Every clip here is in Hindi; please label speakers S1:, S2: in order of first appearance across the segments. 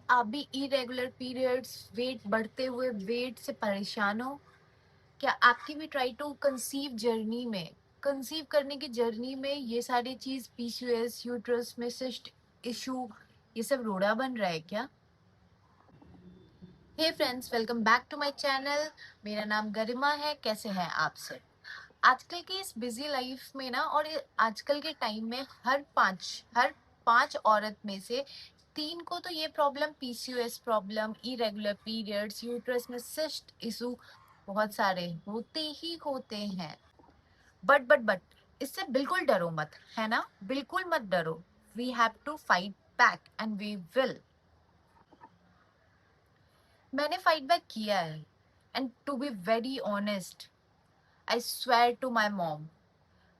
S1: आप भी इरेगुलर पीरियड्स, वेट बढ़ते हुए वेट से परेशान हो? क्या आपकी भी ट्राई टू कंसीव जर्नी में, कंसीव करने की जर्नी में ये सारी चीज पीसीओएस, यूट्रस में सिस्ट इशू, ये सब रोड़ा बन रहा है क्या? Hey friends, welcome back to my channel. मेरा नाम गरिमा है। कैसे हैं आप सब? आजकल की इस बिजी लाइफ में ना, और आजकल के टाइम में हर पांच औरत में से तीन को तो ये problem, PCOS problem, irregular periods, uterus में सिस्ट इशू बहुत सारे होते ही होते हैं। बट इससे बिल्कुल डरो मत, है ना? बिल्कुल मत डरो। We have to fight back and we will. मैंने फाइट बैक किया है, and to be very honest, I swear to my mom,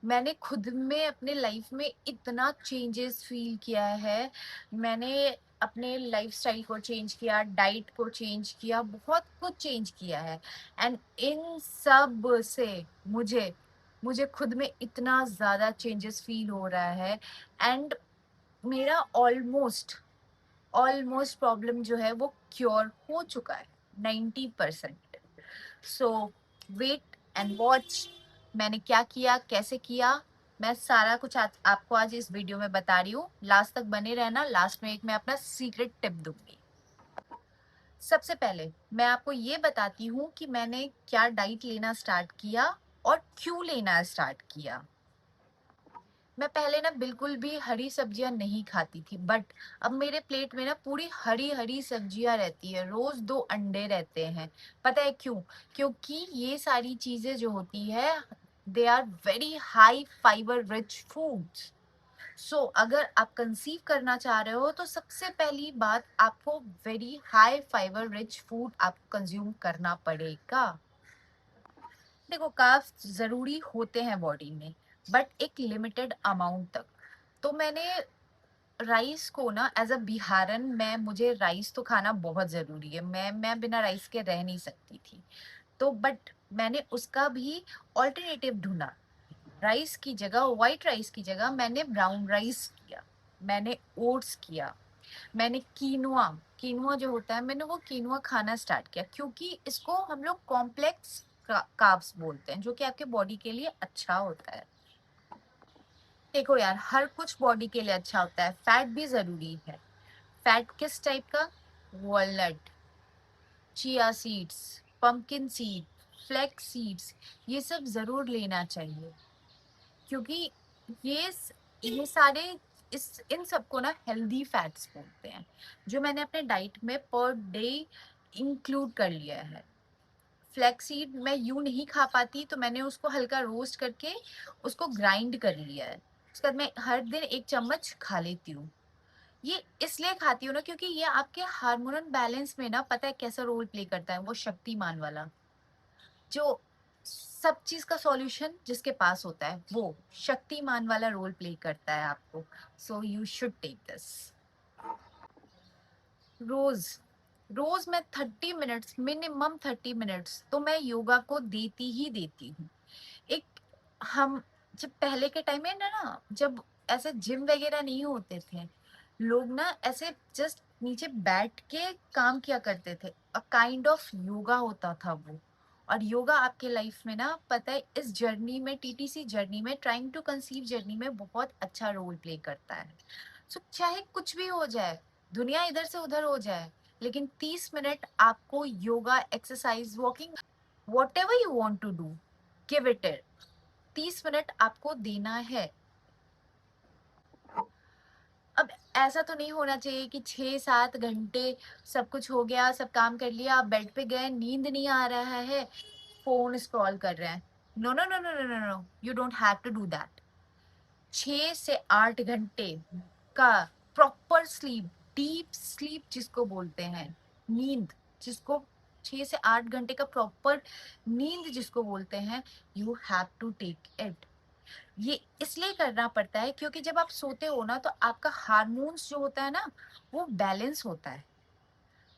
S1: मैंने खुद में अपने लाइफ में इतना चेंजेस फील किया है। मैंने अपने लाइफस्टाइल को चेंज किया, डाइट को चेंज किया, बहुत कुछ चेंज किया है। एंड इन सब से मुझे मुझे खुद में इतना ज़्यादा चेंजेस फील हो रहा है। एंड मेरा ऑलमोस्ट ऑलमोस्ट प्रॉब्लम जो है वो क्योर हो चुका है, 90%। सो वेट एंड वॉच, मैंने क्या किया, कैसे किया, मैं सारा कुछ आपको आज इस वीडियो में बता रही हूँ। लास्ट तक बने रहना। लास्ट में एक मैं अपना सीक्रेट टिप दूंगी। सबसे पहले मैं आपको ये बताती हूँ कि मैंने क्या डाइट लेना स्टार्ट किया और क्यों लेना स्टार्ट किया। मैं पहले ना बिल्कुल भी हरी सब्जियां नहीं खाती थी, बट अब मेरे प्लेट में ना पूरी हरी हरी सब्जियां रहती है, रोज 2 अंडे रहते हैं। पता है क्यों? क्योंकि ये सारी चीजें जो होती है, they are very high fibre rich foods. So अगर आप कंसीव करना चाह रहे हो तो सबसे पहली बात, आपको very high fibre rich food आपको कंज्यूम करना पड़ेगा। देखो, कार्ब्स जरूरी होते हैं बॉडी में, बट एक लिमिटेड अमाउंट तक। तो मैंने राइस को ना, एज अ बिहारन, मुझे राइस तो खाना बहुत जरूरी है। मैं बिना राइस के रह नहीं सकती थी। तो बट मैंने उसका भी ऑल्टरनेटिव ढूंढा। राइस की जगह, व्हाइट राइस की जगह मैंने ब्राउन राइस किया, मैंने ओट्स किया, मैंने कीनुआ, कीनुआ जो होता है, मैंने वो कीनुआ खाना स्टार्ट किया, क्योंकि इसको हम लोग कॉम्प्लेक्स कार्ब्स बोलते हैं, जो कि आपके बॉडी के लिए अच्छा होता है। देखो यार, हर कुछ बॉडी के लिए अच्छा होता है, फैट भी जरूरी है। फैट किस टाइप का? Walnut, chia seeds, pumpkin seed, flax seeds, ये सब जरूर लेना चाहिए, क्योंकि ये ये सारे, इस इन सबको ना हेल्दी फैट्स बोलते हैं, जो मैंने अपने डाइट में पर डे इंक्लूड कर लिया है। फ्लैक्स सीड मैं यूं नहीं खा पाती, तो मैंने उसको हल्का रोस्ट करके उसको ग्राइंड कर लिया है। उसके बाद मैं हर दिन 1 चम्मच खा लेती हूँ। ये इसलिए खाती हूँ ना, क्योंकि ये आपके हार्मोनल बैलेंस में ना, पता है कैसा रोल प्ले करता है? वो शक्तिमान वाला, जो सब चीज का सॉल्यूशन जिसके पास होता है, वो शक्तिमान वाला रोल प्ले करता है आपको। So you should take this. रोज रोज मैं 30 मिनट्स, मिनिमम 30 मिनट्स तो मैं योगा को देती ही देती हूँ। एक, हम जब पहले के टाइम में ना, जब ऐसे जिम वगैरह नहीं होते थे, लोग ना ऐसे जस्ट नीचे बैठ के काम किया करते थे। अ काइंड ऑफ योगा होता था वो। और योगा आपके लाइफ में ना, पता है, इस जर्नी में, टीटीसी जर्नी में, ट्राइंग टू कंसीव जर्नी में बहुत अच्छा रोल प्ले करता है। सो चाहे कुछ भी हो जाए, दुनिया इधर से उधर हो जाए, लेकिन 30 मिनट आपको yoga, exercise, walking, whatever you want to do, give it. 30 minute आपको देना है। अब ऐसा तो नहीं होना चाहिए कि 6-7 घंटे सब कुछ हो गया, सब काम कर लिया, आप बेड पे गए, नींद नहीं आ रहा है, फोन स्क्रॉल कर रहे हैं। No no no no no no no, you don't have to do that. 6 से 8 घंटे का प्रॉपर स्लीप, डीप स्लीप जिसको बोलते हैं, नींद जिसको, 6 से 8 घंटे का प्रॉपर नींद जिसको बोलते हैं, you have to take it. ये इसलिए करना पड़ता है क्योंकि जब आप सोते हो ना, तो आपका हार्मोन्स जो होता है ना, वो बैलेंस होता है।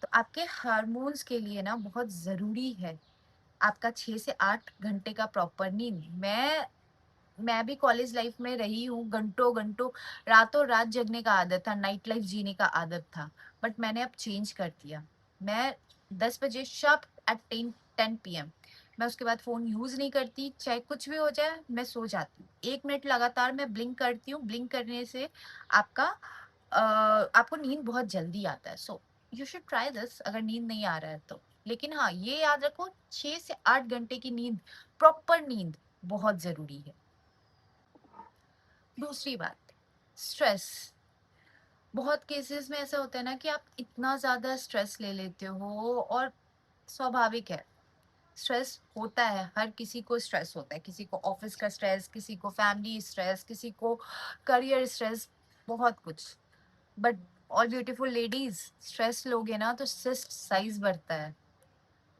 S1: तो आपके हार्मोन्स के लिए ना बहुत जरूरी है आपका 6 से 8 घंटे का प्रॉपर नींद। मैं भी कॉलेज लाइफ में रही हूँ, घंटों घंटों रातों रात जगने का आदत था, नाइट लाइफ जीने का आदत था, बट मैंने अब चेंज कर दिया। मैं 10 बजे शार्प एट 10 PM, मैं उसके बाद फोन यूज नहीं करती, चाहे कुछ भी हो जाए मैं सो जाती हूँ। 1 मिनट लगातार मैं ब्लिंक करती हूँ, ब्लिंक करने से आपका आपको नींद बहुत जल्दी आता है। सो यू शुड ट्राई दिस अगर नींद नहीं आ रहा है तो। लेकिन हाँ, ये याद रखो, 6 से 8 घंटे की नींद, प्रॉपर नींद बहुत जरूरी है। दूसरी बात, स्ट्रेस। बहुत केसेस में ऐसा होता है ना कि आप इतना ज्यादा स्ट्रेस ले लेते हो, और स्वाभाविक है, स्ट्रेस होता है, हर किसी को स्ट्रेस होता है, किसी को ऑफिस का स्ट्रेस, किसी को फैमिली स्ट्रेस, किसी को करियर स्ट्रेस, बहुत कुछ। But all beautiful ladies, stress लोगे ना तो सिस्ट साइज बढ़ता है,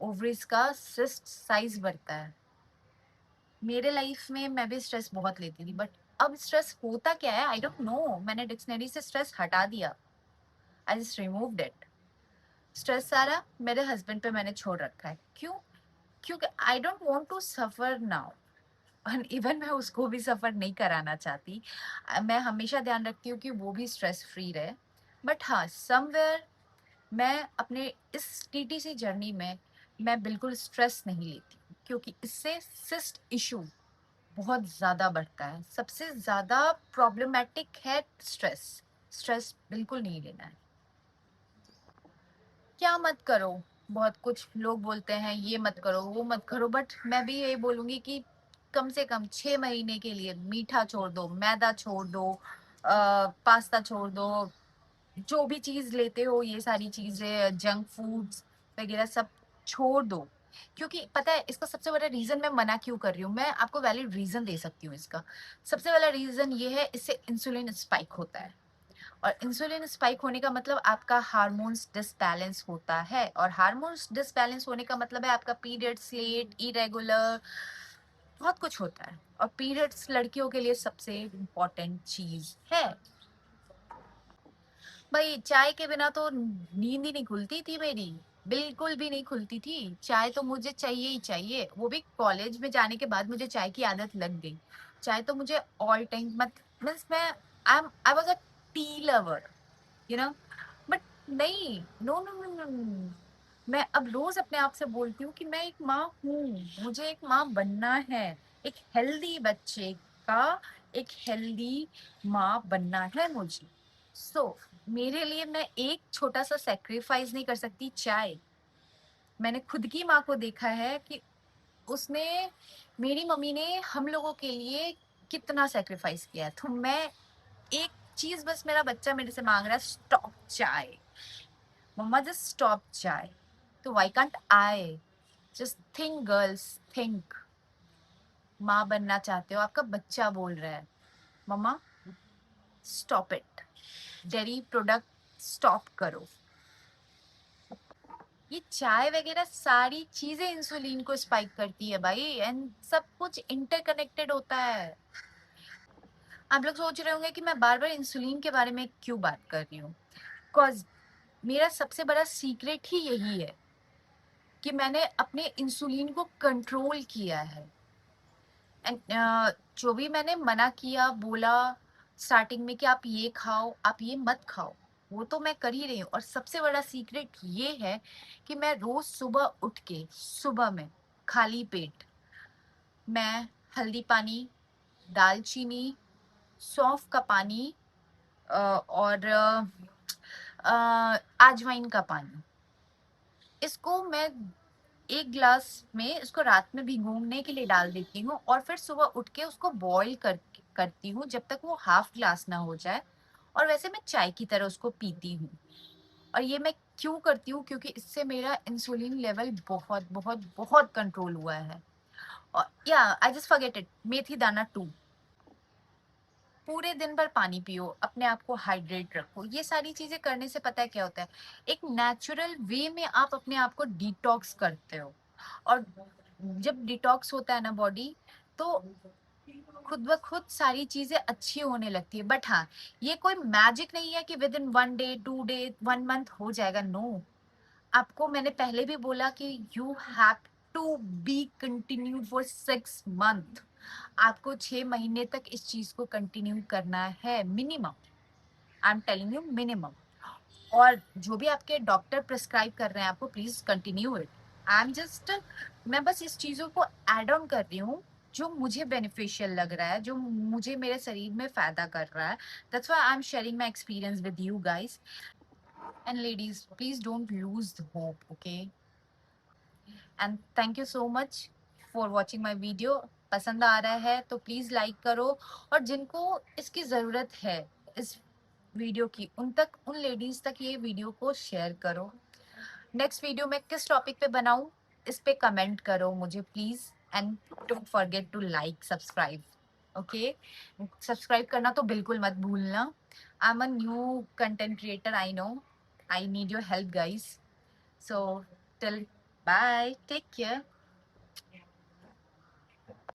S1: ओवरीज का सिस्ट साइज बढ़ता है। मेरे लाइफ में मैं भी स्ट्रेस बहुत लेती थी, बट अब स्ट्रेस होता क्या है आई डोंट नो, मैंने डिक्शनरी से स्ट्रेस हटा दिया, I just removed it. Stress सारा मेरे हस्बैंड पे मैंने छोड़ रखा है। क्यों? क्योंकि I don't want to suffer now, और इवन मैं उसको भी सफर नहीं कराना चाहती। मैं हमेशा ध्यान रखती हूँ कि वो भी स्ट्रेस फ्री रहे। बट हाँ, समवेयर मैं अपने इस टीटीसी जर्नी में मैं बिल्कुल स्ट्रेस नहीं लेती, क्योंकि इससे सिस्ट इशू बहुत ज्यादा बढ़ता है। सबसे ज्यादा प्रॉब्लमेटिक है स्ट्रेस। स्ट्रेस बिल्कुल नहीं लेना है। क्या मत करो, बहुत कुछ लोग बोलते हैं ये मत करो वो मत करो, बट मैं भी यही बोलूंगी कि कम से कम 6 महीने के लिए मीठा छोड़ दो, मैदा छोड़ दो, पास्ता छोड़ दो, जो भी चीज लेते हो ये सारी चीजें, जंक फूड्स वगैरह सब छोड़ दो। क्योंकि पता है इसका सबसे बड़ा रीजन, मैं मना क्यों कर रही हूँ, मैं आपको वैलिड रीजन दे सकती हूँ इसका। सबसे बड़ा रीजन ये है, इससे इंसुलिन स्पाइक होता है, और इंसुलिन स्पाइक होने का मतलब आपका हार्मोन्स डिसबैलेंस होता है, और हार्मोन्स डिसबैलेंस होने का मतलब है आपका पीरियड्स लेट, इरेगुलर, बहुत कुछ होता है। और पीरियड्स लड़कियों के लिए सबसे इम्पोर्टेंट चीज है। भाई चाय के बिना तो नींद ही नहीं खुलती थी मेरी, बिल्कुल भी नहीं खुलती थी। चाय तो मुझे चाहिए ही चाहिए, वो भी कॉलेज में जाने के बाद मुझे चाय की आदत लग गई। चाय तो मुझे ऑल टाइम, मत मीन्स मैं I was a tea lover, you know. But नहीं, no no no no no, मैं अब रोज अपने आप से बोलती हूँ कि मैं एक माँ हूँ, मुझे एक माँ बनना है, एक हेल्दी बच्चे का, एक हेल्दी माँ बनना है मुझे। सो मेरे लिए मैं एक छोटा सा सेक्रीफाइस नहीं कर सकती चाय। मैंने खुद की माँ को देखा है कि उसने, मेरी मम्मी ने हम लोगों के लिए कितना सेक्रीफाइस किया है। तो मैं एक चीज बस, मेरा बच्चा मेरे से मांग रहा है, स्टॉप चाय, मम्मा जस्ट स्टॉप चाय। तो why can't I just think, girls think, माँ बनना चाहते हो, आपका बच्चा बोल रहा है मम्मा stop it, dairy product stop करो। ये चाय वगैरह सारी चीजें इंसुलिन को स्पाइक करती है भाई, एंड सब कुछ इंटरकनेक्टेड होता है। आप लोग सोच रहे होंगे कि मैं बार बार इंसुलिन के बारे में क्यों बात कर रही हूँ, बिकॉज मेरा सबसे बड़ा सीक्रेट ही यही है कि मैंने अपने इंसुलिन को कंट्रोल किया है। एंड जो भी मैंने मना किया, बोला स्टार्टिंग में कि आप ये खाओ आप ये मत खाओ, वो तो मैं कर ही रही हूँ। और सबसे बड़ा सीक्रेट ये है कि मैं रोज सुबह उठ के, सुबह में खाली पेट मैं हल्दी पानी, दालचीनी, सौंफ का पानी, और अजवाइन का पानी, इसको मैं 1 गिलास में इसको रात में भिगोने के लिए डाल देती हूँ, और फिर सुबह उठ के उसको बॉईल करती हूँ जब तक वो हाफ ग्लास ना हो जाए, और वैसे मैं चाय की तरह उसको पीती हूँ। और ये मैं क्यों करती हूँ, क्योंकि इससे मेरा इंसुलिन लेवल बहुत बहुत बहुत कंट्रोल हुआ है। और या आई जस्ट फॉरगेट इट, मेथी दाना 2। पूरे दिन भर पानी पियो, अपने आप को हाइड्रेट रखो, ये सारी चीजें करने से पता है क्या होता है, एक नेचुरल वे में आप अपने आप को डिटॉक्स करते हो। और जब डिटॉक्स होता है ना बॉडी, तो खुद ब खुद सारी चीजें अच्छी होने लगती है। बट हाँ, ये कोई मैजिक नहीं है कि within 1 day 2 day 1 month हो जाएगा, नो। आपको मैंने पहले भी बोला कि you have to be continue for 6 month. आपको 6 महीने तक इस चीज को कंटिन्यू करना है minimum. I am telling you minimum. और जो भी आपके डॉक्टर प्रिस्क्राइब कर रहे हैं आपको, please continue it. I am just, मैं बस इस चीजों को एड ऑन कर रही हूँ जो मुझे बेनिफिशियल लग रहा है, जो मुझे मेरे शरीर में फायदा कर रहा है। That's why I am sharing my experience with you guys. And ladies, please don't lose hope, okay? And thank you so much for watching my video. पसंद आ रहा है तो प्लीज लाइक करो, और जिनको इसकी जरूरत है इस वीडियो की, उन लेडीज तक ये वीडियो को शेयर करो। नेक्स्ट वीडियो में किस टॉपिक पे बनाऊं, इस पे कमेंट करो मुझे please. And don't forget to like subscribe, okay? Subscribe करना तो बिल्कुल मत भूलना। I am a new content creator, I know. I need your help guys. So till bye, take care.